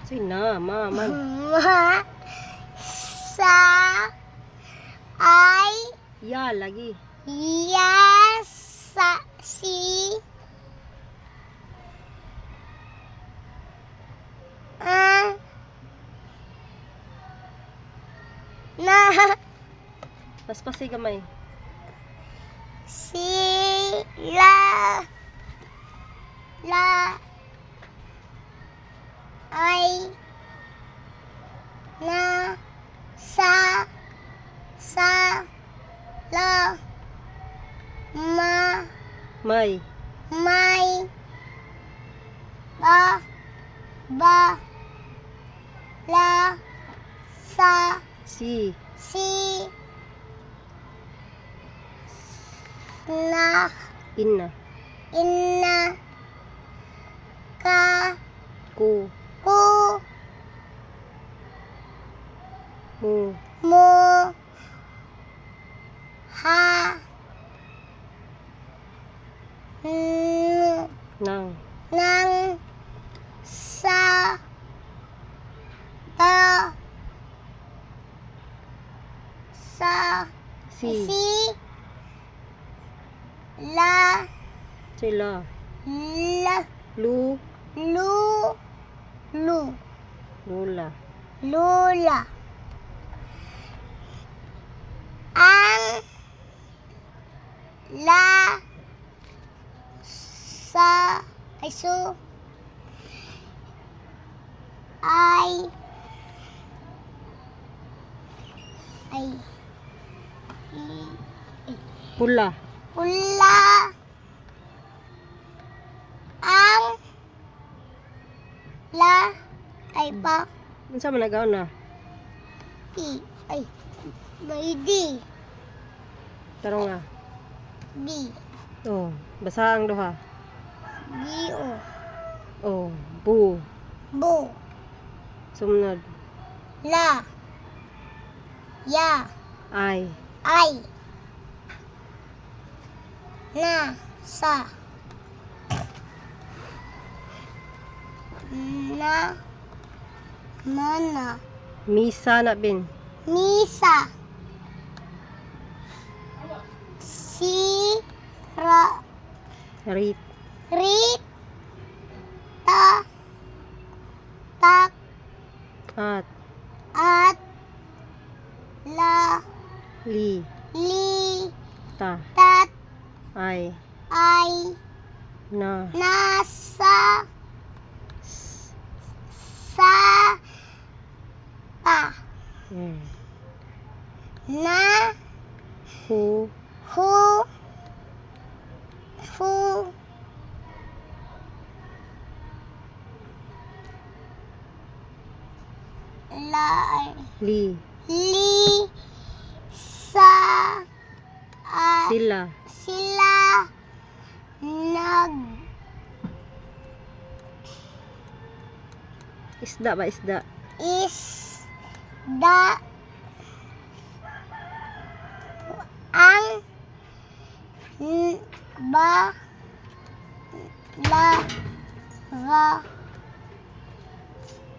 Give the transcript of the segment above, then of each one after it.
Say na, man. Ma. Sa. Ay. Ya, lagi. Yes. Sa. Si. Na. Paspasi gamay. Si. La. La. Ay. Na. Sa. Sa. La. Ma. May. May. Ba. Ba. La. Sa. Si. Si. Na. Inna. Inna. Ka. Ku. Ku. Mu. Mo. Ha. Nang. Nang. Sa. Ta. Sa. Si. Si. La. Sila. La. Lu. Lu. Lu. Lula. Lula. Ang. La. Sa. Ay su. Ay. Ay. Pula. Pula. Ang. La. Ay pa. Unsa man nagaon na? I. Ay. May di. Tarong nga. Di. Oh, basa ang duha. Di o. Oh, bu. Bu. Sumunod. La. Ya. Ay. Ay. Na. Sa. Na. Mana. Misa na bin. Misa. Si. Ra. Rit. Rit. Ta. Tak. At. At. La. Li. Li. Ta. Tat. Ay. Ay. Na. Nasa. Sa. Pa. Na. Hu. Hu. Fu. La. Li. Li. Sa. Sila. Sila. Nag. Isda ba isda? Is. Da. Ang. Ba. La. Ga.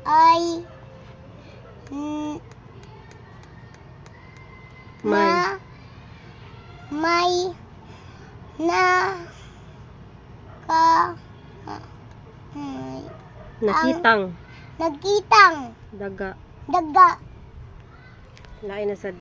Ay. May. May. Na. Ka. May. Nakitang. Nagkitang. Daga. Daga. Lain na sa